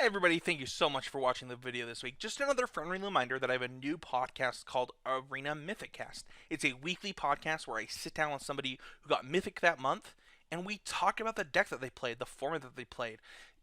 everybody, thank you so much for watching the video this week. Just another friendly reminder that I have a new podcast called Arena Mythic Cast. It's a weekly podcast where I sit down with somebody who got Mythic that month, and we talk about the deck that they played, the format that they played.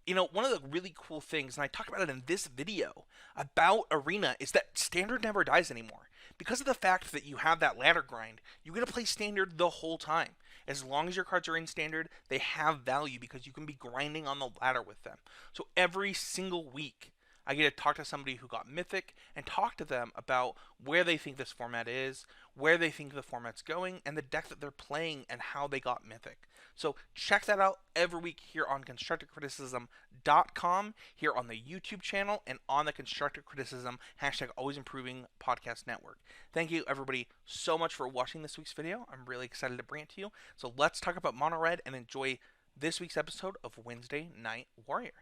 You know, one of the really cool things, and I talk about it in this video, about Arena is that Standard never dies anymore. Because of the fact that you have that ladder grind, you're going to play Standard the whole time. As long as your cards are in Standard, they have value because you can be grinding on the ladder with them. So every single week, I get to talk to somebody who got Mythic and talk to them about where they think this format is, where they think the format's going, and the deck that they're playing and how they got Mythic. So check that out every week here on ConstructiveCriticism.com, here on the YouTube channel, and on the Constructive Criticism #AlwaysImproving podcast network. Thank you, everybody, so much for watching this week's video. I'm really excited to bring it to you. So let's talk about Mono Red and enjoy this week's episode of Wednesday Night Warrior.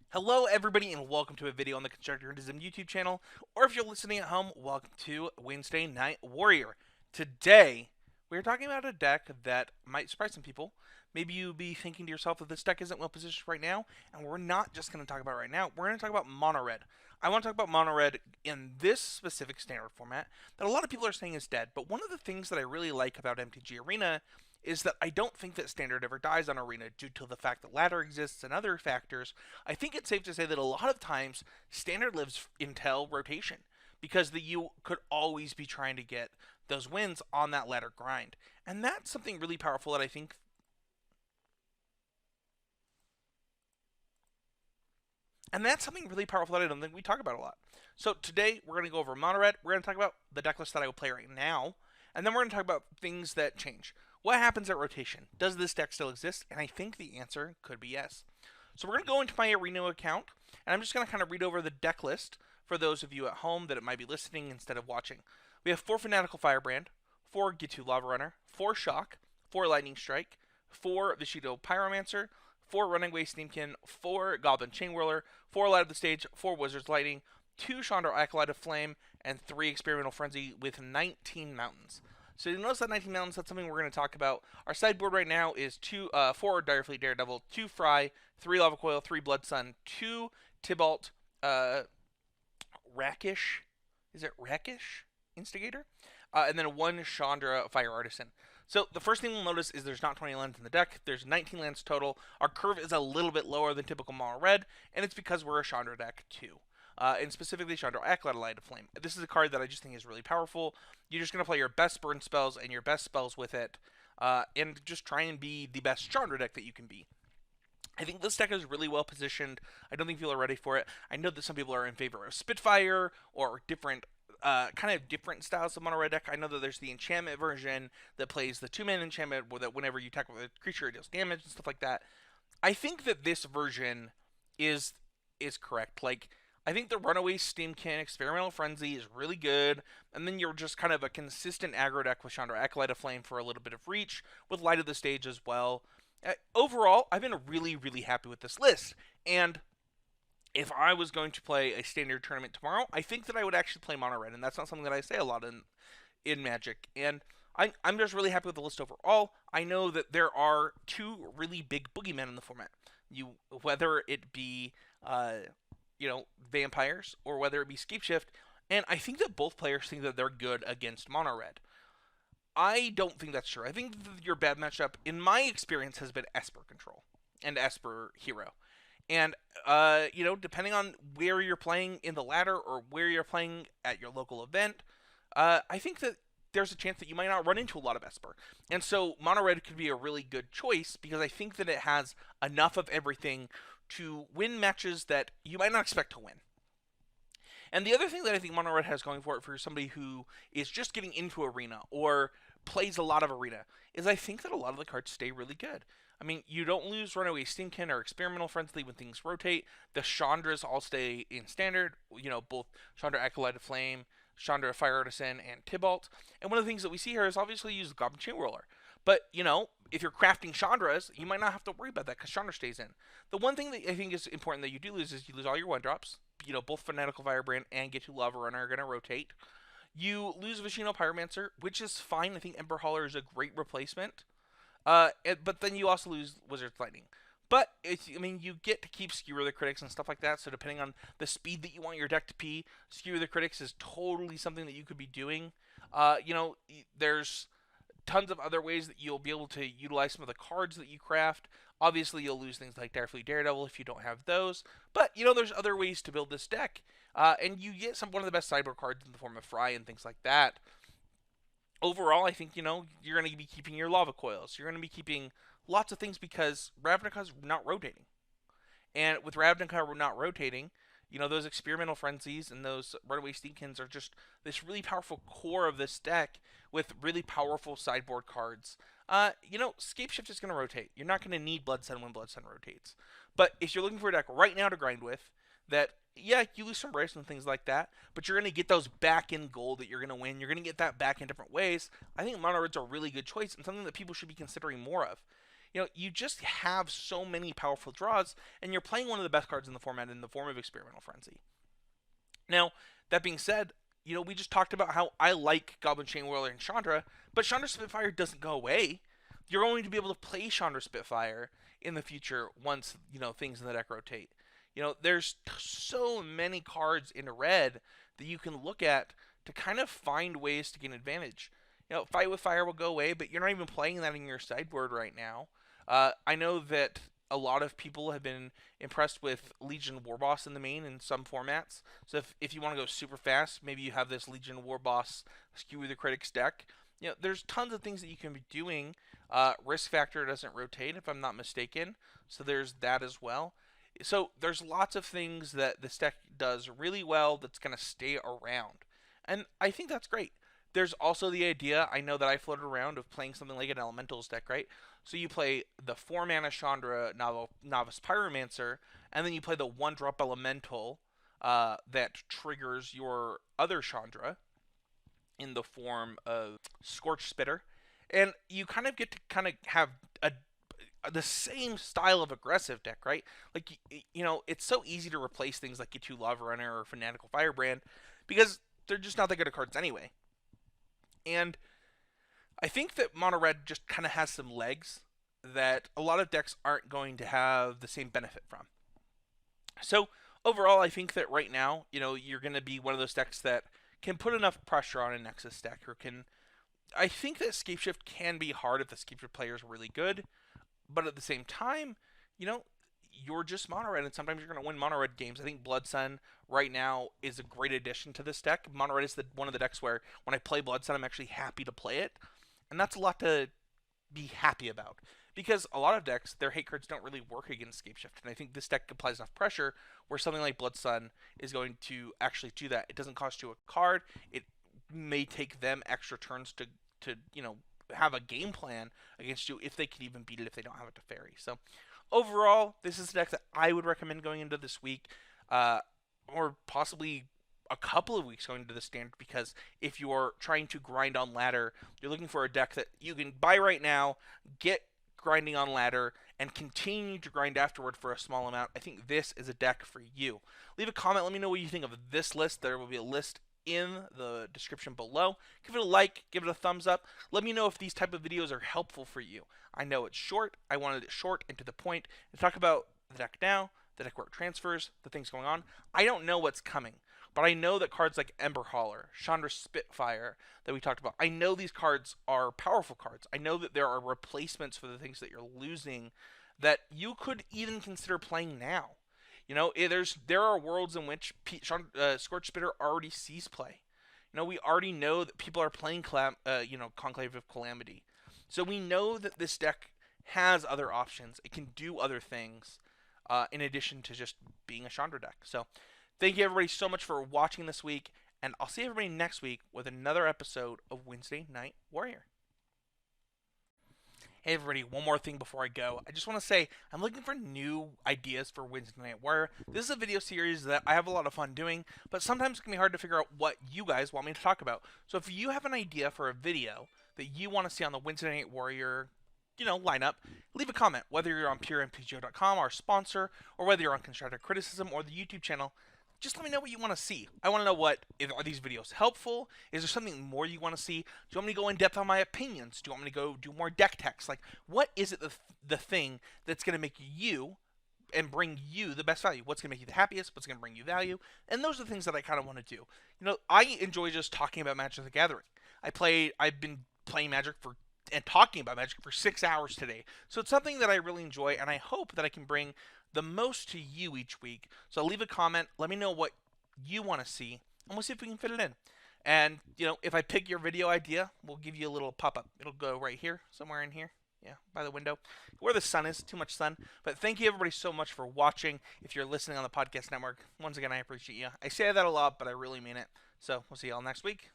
Hello, everybody, and welcome to a video on the Constructive Criticism YouTube channel, or if you're listening at home, welcome to Wednesday Night Warrior. Today, we're talking about a deck that might surprise some people. Maybe you'll be thinking to yourself that this deck isn't well positioned right now, and we're not just going to talk about it right now. We're going to talk about Mono Red. I want to talk about Mono Red in this specific Standard format that a lot of people are saying is dead, but one of the things that I really like about MTG Arena is that I don't think that Standard ever dies on Arena due to the fact that ladder exists and other factors. I think it's safe to say that a lot of times Standard lives until rotation because you could always be trying to get those wins on that ladder grind. And that's something really powerful that I think I don't think we talk about a lot. So today we're going to go over Mono Red. We're going to talk about the deck list that I will play right now, and then we're going to talk about things that change. What happens at rotation? Does this deck still exist? And I think the answer could be yes. So we're going to go into my Arena account, and I'm just going to kind of read over the deck list for those of you at home that it might be listening instead of watching. We have 4 Fanatical Firebrand, 4 Ghitu Lavarunner, 4 Shock, 4 Lightning Strike, 4 Viashino Pyromancer, 4 Runaway Steam-Kin, 4 Goblin Chainwhirler, 4 Light of the Stage, 4 Wizard's Lightning, 2 Chandra Acolyte of Flame, and 3 Experimental Frenzy with 19 Mountains. So you notice that 19 Mountains, that's something we're going to talk about. Our sideboard right now is 4 Direfleet Daredevil, 2 Fry, 3 Lava Coil, 3 Blood Sun, 2 Tibalt, Rakish, is it Rakish? Instigator? And then 1 Chandra Fire Artisan. So the first thing we'll notice is there's not 20 lands in the deck. There's 19 lands total. Our curve is a little bit lower than typical Mono Red, and it's because we're a Chandra deck too. And specifically Chandra Acolyte of Flame. This is a card that I just think is really powerful. You're just going to play your best burn spells and your best spells with it, and just try and be the best Chandra deck that you can be. I think this deck is really well positioned. I don't think people are ready for it. I know that some people are in favor of Spitfire or different different styles of Mono Red deck. I know that there's the enchantment version that plays the 2-mana enchantment that whenever you attack with a creature it deals damage and stuff like that. I think that this version is correct. Like, I think the Runaway Steam-Kin Experimental Frenzy is really good, and then you're just kind of a consistent aggro deck with Chandra Acolyte of Flame for a little bit of reach, with Light of the Stage as well. Overall, I've been really, really happy with this list, and if I was going to play a Standard tournament tomorrow, I think that I would actually play Mono Red, and that's not something that I say a lot in Magic. And I'm just really happy with the list overall. I know that there are 2 really big boogeymen in the format. Whether it be vampires or whether it be Scapeshift, and I think that both players think that they're good against Mono Red. I don't think that's true. I think that your bad matchup, in my experience, has been Esper Control and Esper Hero. And, depending on where you're playing in the ladder or where you're playing at your local event, I think that there's a chance that you might not run into a lot of Esper. And so Mono Red could be a really good choice because I think that it has enough of everything to win matches that you might not expect to win. And the other thing that I think Mono Red has going for it for somebody who is just getting into Arena or plays a lot of Arena is I think that a lot of the cards stay really good. I mean, you don't lose Runaway Steam-Kin or Experimental Frenzy when things rotate. The Chandras all stay in Standard, both Chandra Acolyte of Flame, Chandra Fire Artisan, and Tibalt. And one of the things that we see here is obviously use the Goblin Chainwhirler. But, if you're crafting Chandras, you might not have to worry about that because Chandra stays in. The one thing that I think is important that you do lose is you lose all your 1-drops. Both Fanatical Firebrand and Ghitu Lavarunner are going to rotate. You lose Viashino Pyromancer, which is fine. I think Ember Hauler is a great replacement. But then you also lose Wizard's Lightning. But I mean, you get to keep Skewer the Critics and stuff like that. So depending on the speed that you want your deck to be, Skewer the Critics is totally something that you could be doing. There's tons of other ways that you'll be able to utilize some of the cards that you craft. Obviously, you'll lose things like Daredevil if you don't have those. But, there's other ways to build this deck. And you get one of the best sideboard cards in the form of Fry and things like that. Overall, I think, you're going to be keeping your Lava Coils. You're going to be keeping lots of things because Ravnica's not rotating. And with Ravnica not rotating, those Experimental Frenzies and those Runaway Steam-Kins are just this really powerful core of this deck with really powerful sideboard cards. Scapeshift is going to rotate. You're not going to need Blood Sun when Blood Sun rotates. But if you're looking for a deck right now to grind with, that, yeah, you lose some breaks and things like that, but you're going to get those back in gold that you're going to win. You're going to get that back in different ways. I think Mono Red's a really good choice and something that people should be considering more of. You just have so many powerful draws, and you're playing one of the best cards in the format in the form of Experimental Frenzy. Now, that being said, we just talked about how I like Goblin Chainwhirler and Chandra, but Chandra Spitfire doesn't go away. You're going to be able to play Chandra Spitfire in the future once, things in the deck rotate. There's so many cards in red that you can look at to kind of find ways to gain advantage. Fight with Fire will go away, but you're not even playing that in your sideboard right now. I know that a lot of people have been impressed with Legion Warboss in the main in some formats. So if you want to go super fast, maybe you have this Legion Warboss Skewer the Critics deck. There's tons of things that you can be doing. Risk Factor doesn't rotate, if I'm not mistaken. So there's that as well. So there's lots of things that this deck does really well that's going to stay around. And I think that's great. There's also the idea, I know that I floated around, of playing something like an Elementals deck, right? So you play the 4-mana Chandra Novice Pyromancer, and then you play the 1-drop Elemental that triggers your other Chandra in the form of Scorch Spitter. And you kind of get to have the same style of aggressive deck, right? Like, it's so easy to replace things like Ghitu Lavarunner or Fanatical Firebrand because they're just not that good at cards anyway. And I think that Mono Red just kind of has some legs that a lot of decks aren't going to have the same benefit from. So overall, I think that right now, you're going to be one of those decks that can put enough pressure on a Nexus deck, or can. I think that Scapeshift can be hard if the Scapeshift player is really good, but at the same time, you're just Mono Red, and sometimes you're going to win Mono Red games. I think Blood Sun right now is a great addition to this deck. Mono Red is one of the decks where when I play Blood Sun, I'm actually happy to play it, and that's a lot to be happy about. Because a lot of decks, their hate cards don't really work against Scapeshift, and I think this deck applies enough pressure where something like Blood Sun is going to actually do that. It doesn't cost you a card. It may take them extra turns to have a game plan against you if they can even beat it if they don't have a Teferi. So overall, this is a deck that I would recommend going into this week, or possibly a couple of weeks going into the standard, because if you're trying to grind on ladder, you're looking for a deck that you can buy right now, get grinding on ladder, and continue to grind afterward for a small amount. I think this is a deck for you. Leave a comment. Let me know what you think of this list. There will be a list in the description below. Give it a like, give it a thumbs up. Let me know if these type of videos are helpful for you. I know it's short. I wanted it short and to the point, and talk about the deck now, the deck where it transfers, the things going on. I don't know what's coming, but I know that cards like Ember Hauler, Chandra Spitfire that we talked about, I know these cards are powerful cards. I know that there are replacements for the things that you're losing that you could even consider playing now. There are worlds in which Scorch Spitter already sees play. We already know that people are playing Conclave of Calamity. So we know that this deck has other options. It can do other things in addition to just being a Chandra deck. So thank you everybody so much for watching this week, and I'll see everybody next week with another episode of Wednesday Night Warrior. Hey everybody, one more thing before I go. I just want to say I'm looking for new ideas for Wednesday Night Warrior. This is a video series that I have a lot of fun doing, but sometimes it can be hard to figure out what you guys want me to talk about. So if you have an idea for a video that you want to see on the Wednesday Night Warrior, lineup, leave a comment, whether you're on PureMTGO.com, our sponsor, or whether you're on Constructive Criticism or the YouTube channel. just let me know what you want to see. I want to know are these videos helpful? Is there something more you want to see? Do you want me to go in depth on my opinions? Do you want me to go do more deck techs? Like, what is it the thing that's going to make you and bring you the best value? What's going to make you the happiest? What's going to bring you value? And those are the things that I kind of want to do. I enjoy just talking about Magic the Gathering. I've been playing Magic and talking about Magic for 6 hours today. So it's something that I really enjoy, and I hope that I can bring the most to you each week. So leave a comment. Let me know what you want to see, and we'll see if we can fit it in. And, if I pick your video idea, we'll give you a little pop-up. It'll go right here, somewhere in here. Yeah, by the window. Where the sun is, too much sun. But thank you, everybody, so much for watching. If you're listening on the podcast network, once again, I appreciate you. I say that a lot, but I really mean it. So we'll see you all next week.